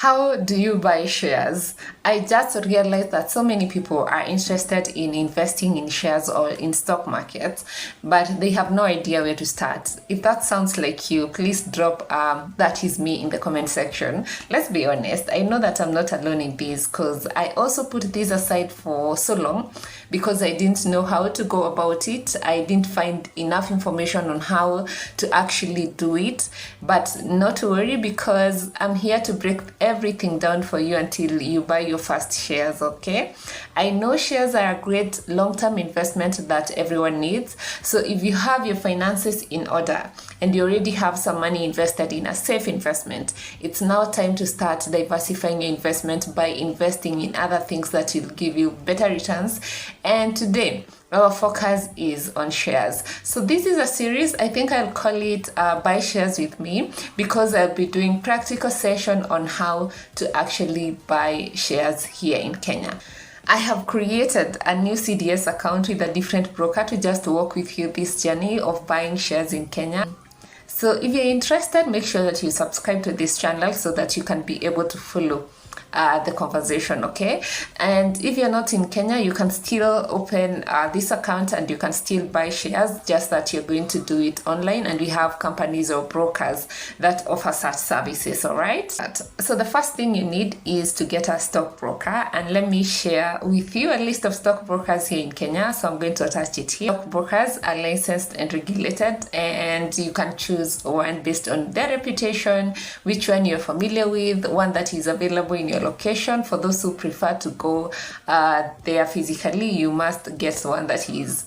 How do you buy shares? I just realized that so many people are interested in investing in shares or in stock markets, but they have no idea where to start. If that sounds like you, please drop that is me in the comment section. Let's be honest, I know that I'm not alone in this because I also put this aside for so long because I didn't know how to go about it. I didn't find enough information on how to actually do it, but not to worry because I'm here to break everything down for you until you buy your first shares. Okay, I know shares are a great long-term investment that everyone needs. So if you have your finances in order and you already have some money invested in a safe investment, it's now time to start diversifying your investment by investing in other things that will give you better returns. And today our focus is on shares. So this is a series, I think I'll call it Buy Shares with Me, because I'll be doing practical session on how to actually buy shares here in Kenya. I have created a new CDS account with a different broker to just walk with you this journey of buying shares in Kenya. So if you're interested, make sure that you subscribe to this channel so that you can be able to follow the conversation, okay? And if you're not in Kenya, you can still open this account and you can still buy shares, just that you're going to do it online, and we have companies or brokers that offer such services. All right, so the first thing you need is to get a stockbroker, and let me share with you a list of stockbrokers here in Kenya. So I'm going to attach it here. Stockbrokers are licensed and regulated, and you can choose one based on their reputation, which one you're familiar with, one that is available in your location. For those who prefer to go there physically, you must get one that is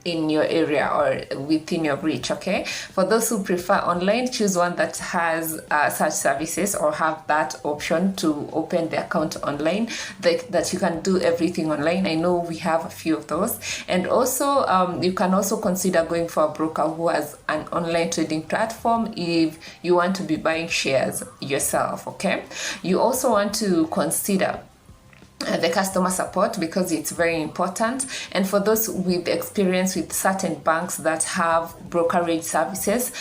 in your area or within your reach. Okay, for those who prefer online, choose one that has such services or have that option to open the account online, that you can do everything online. I know we have a few of those. And also you can also consider going for a broker who has an online trading platform if you want to be buying shares yourself. Okay, you also want to consider the customer support, because it's very important. And for those with experience with certain banks that have brokerage services,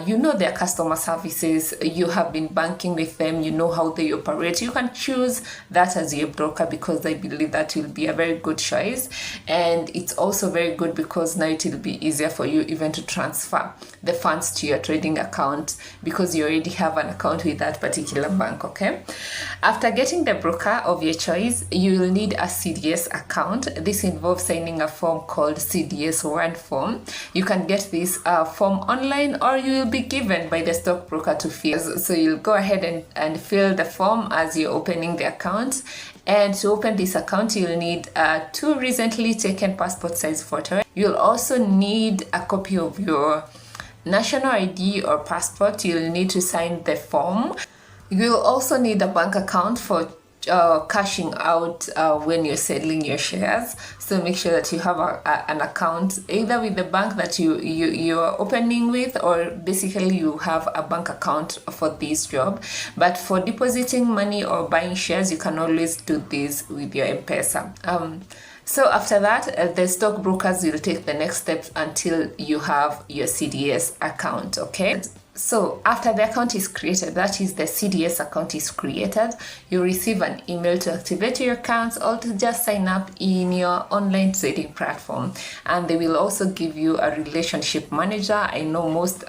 you know their customer services, you have been banking with them, you know how they operate, you can choose that as your broker, because I believe that will be a very good choice. And it's also very good because now it will be easier for you even to transfer the funds to your trading account, because you already have an account with that particular bank. Okay, after getting the broker of your choice, you will need a CDS account. This involves signing a form called CDS1 form. You can get this form online, or you will be given by the stockbroker to fill. So you'll go ahead and fill the form as you're opening the account. And to open this account, you'll need 2 recently taken passport size photos. You'll also need a copy of your national ID or passport. You'll need to sign the form. You'll also need a bank account for cashing out when you're selling your shares. So make sure that you have an account either with the bank that you're opening with, or basically you have a bank account for this job. But for depositing money or buying shares, you can always do this with your M-Pesa. So after that, the stockbrokers will take the next steps until you have your CDS account. Okay, so after the account is created, that is the CDS account is created, you receive an email to activate your accounts or to just sign up in your online trading platform. And they will also give you a relationship manager. I know most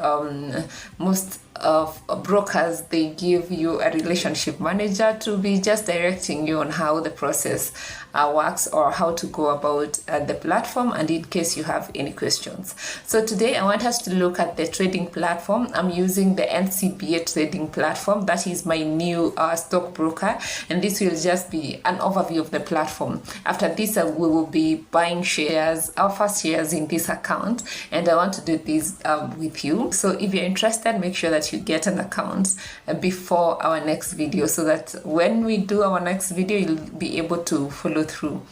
of brokers, they give you a relationship manager to be just directing you on how the process works, or how to go about the platform, and in case you have any questions. So today I want us to look at the trading platform. I'm using the NCBA trading platform. That is my new stockbroker, and this will just be an overview of the platform. After this, we will be buying shares, our first shares in this account, and I want to do this with you. So if you're interested, make sure that you get an account before our next video, so that when we do our next video, you'll be able to follow through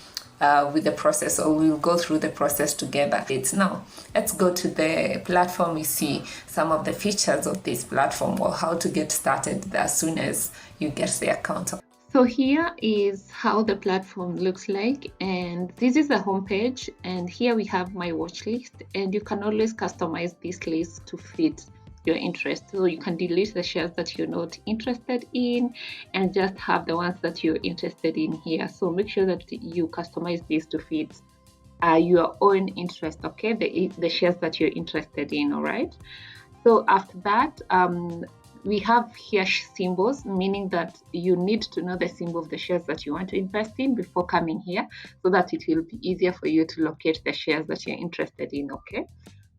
with the process, or we'll go through the process together. Now let's go to the platform. We see some of the features of this platform, or how to get started as soon as you get the account. So here is how the platform looks like, and this is the homepage, and here we have my watch list, and you can always customize this list to fit your interest. So you can delete the shares that you're not interested in and just have the ones that you're interested in here. So make sure that you customize this to fit your own interest, okay? The shares that you're interested in, all right? So after that, we have here symbols, meaning that you need to know the symbol of the shares that you want to invest in before coming here, so that it will be easier for you to locate the shares that you're interested in, okay?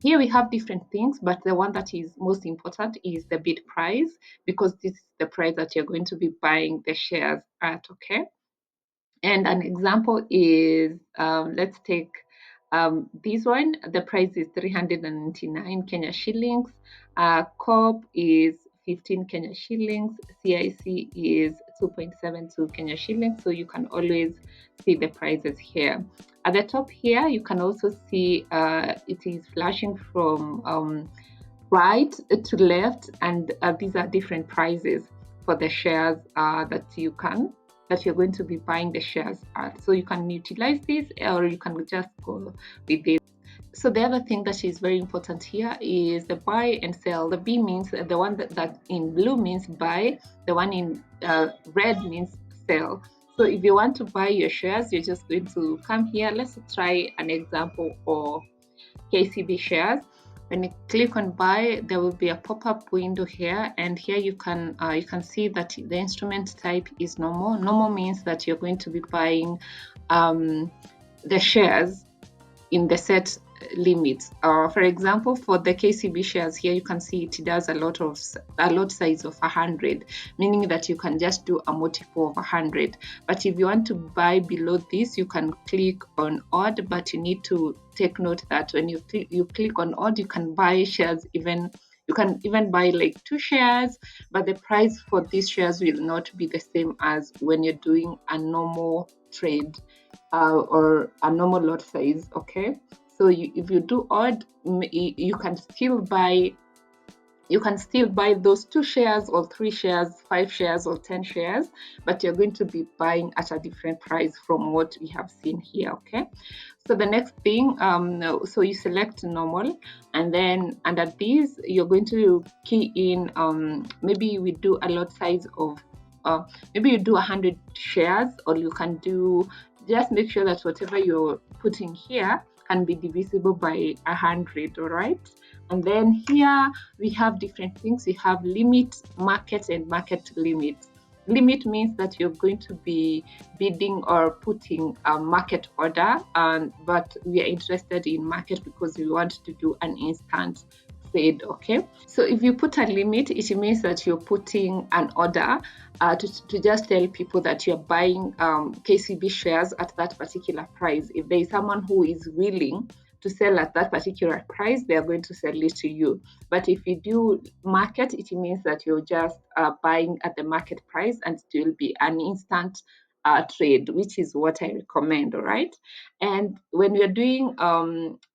Here we have different things, but the one that is most important is the bid price, because this is the price that you're going to be buying the shares at, okay? And an example is, let's take this one. The price is 399 Kenya shillings. COP is 15 Kenya shillings. CIC is 2.72 Kenya shillings. So you can always see the prices here. At the top here, you can also see it is flashing from right to left, and these are different prices for the shares that you're going to be buying the shares at. So you can utilize this, or you can just go with this. So the other thing that is very important here is the buy and sell. The B means the one that in blue means buy, the one in red means sell. So if you want to buy your shares, you're just going to come here. Let's try an example of KCB shares. When you click on buy, there will be a pop-up window here, and here you can see that the instrument type is normal. Normal means that you're going to be buying the shares in the set limits. For example, for the KCB shares here, you can see it does a lot size of 100, meaning that you can just do a multiple of 100. But if you want to buy below this, you can click on odd, but you need to take note that when you click on odd, you can buy shares even. You can even buy like 2 shares, but the price for these shares will not be the same as when you're doing a normal trade or a normal lot size, okay? So if you do odd, you can still buy those 2 shares or 3 shares, 5 shares or 10 shares, but you're going to be buying at a different price from what we have seen here, okay? So the next thing, so you select normal, and then under these, you're going to key in, maybe we do a lot size of, maybe you do 100 shares, or you can do, just make sure that whatever you're putting here can be divisible by 100, all right? And then here we have different things. We have limit, market, and market limit. Limit means that you're going to be bidding or putting a market order, but we are interested in market because we want to do an instant trade, okay? So if you put a limit, it means that you're putting an order to just tell people that you're buying KCB shares at that particular price. If there is someone who is willing to sell at that particular price, they are going to sell it to you. But if you do market, it means that you're just buying at the market price, and it will be an instant trade, which is what I recommend, all right? And when you're doing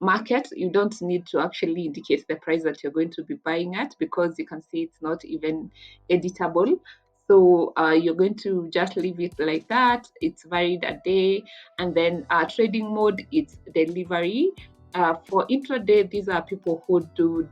market, you don't need to actually indicate the price that you're going to be buying at, because you can see it's not even editable. So you're going to just leave it like that. It's varied a day. And then trading mode, it's delivery. For intraday, these are people who do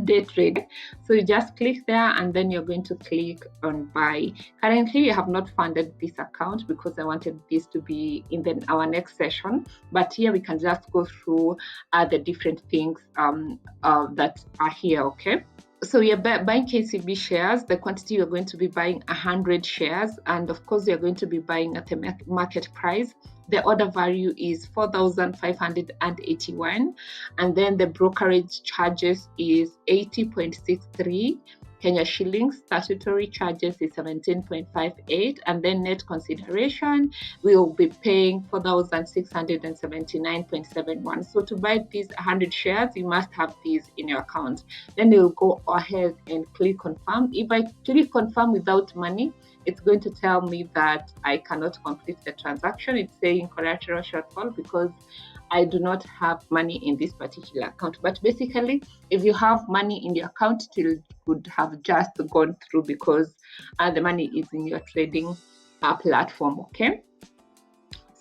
day trade. So you just click there, and then you're going to click on buy. Currently, I have not funded this account because I wanted this to be in our next session. But here we can just go through the different things that are here, okay? So you're buying KCB shares. The quantity you're going to be buying 100 shares, and of course you're going to be buying at the market price. The order value is 4,581, and then the brokerage charges is 80.63 Kenya shillings. Statutory charges is 17.58, and then net consideration will be paying 4,679.71. So to buy these 100 shares, you must have these in your account. Then you'll go ahead and click confirm. If I click confirm without money, it's going to tell me that I cannot complete the transaction. It's saying collateral shortfall because I do not have money in this particular account. But basically, if you have money in your account, it would have just gone through because the money is in your trading platform, okay?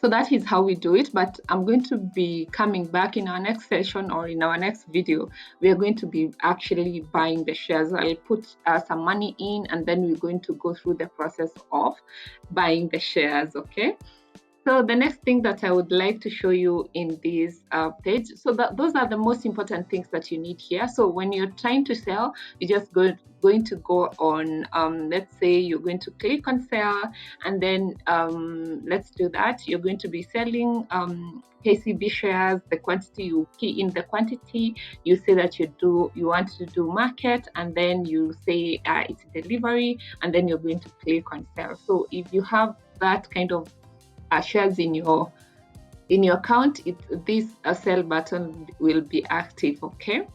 So that is how we do it, but I'm going to be coming back in our next session or in our next video. We are going to be actually buying the shares. I'll put some money in, and then we're going to go through the process of buying the shares, okay? So the next thing that I would like to show you in this page, so those are the most important things that you need here. So when you're trying to sell, you're just going to go on, let's say you're going to click on sell, and then let's do that. You're going to be selling KCB shares, the quantity, you key in the quantity, you say that you want to do market, and then you say it's delivery, and then you're going to click on sell. So if you have that kind of shares in your account, this sell button will be active, okay?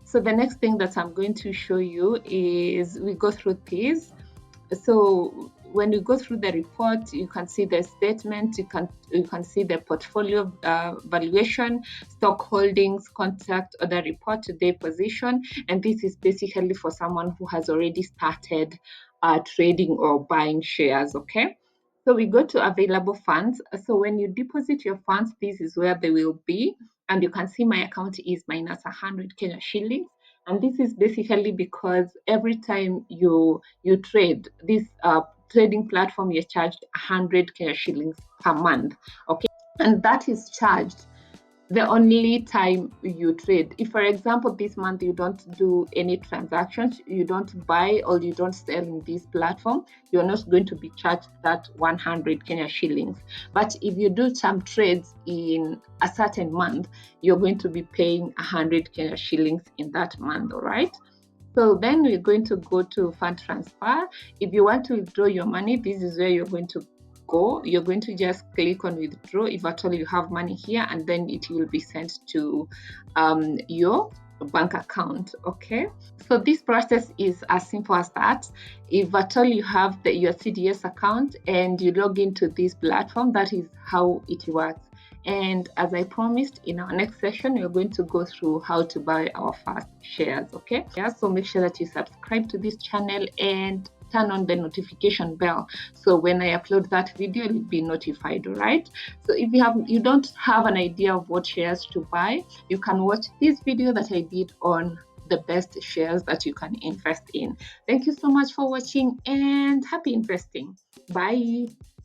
So the next thing that I'm going to show you is we go through this. So when you go through the report, you can see the statement, you can see the portfolio valuation, stock holdings, contact order report, today position, and this is basically for someone who has already started trading or buying shares, okay? So we go to available funds. So when you deposit your funds, this is where they will be, and you can see my account is minus 100 Kenya shillings. And this is basically because every time you trade, this trading platform, you're charged 100 Kenya shillings per month, okay? And that is charged the only time you trade. If, for example, this month you don't do any transactions, you don't buy or you don't sell in this platform, you're not going to be charged that 100 Kenya shillings. But if you do some trades in a certain month, you're going to be paying 100 Kenya shillings in that month, all right? So then we're going to go to fund transfer. If you want to withdraw your money, this is where you're going to go. You're going to just click on withdraw if at all you have money here, and then it will be sent to your bank account, okay? So this process is as simple as that. If at all you have your CDS account and you log into this platform, that is how it works. And as I promised, in our next session, we're going to go through how to buy our first shares, okay? Yeah, so make sure that you subscribe to this channel and turn on the notification bell. So when I upload that video, you'll be notified, all right? So if you don't have an idea of what shares to buy, you can watch this video that I did on the best shares that you can invest in. Thank you so much for watching and happy investing. Bye.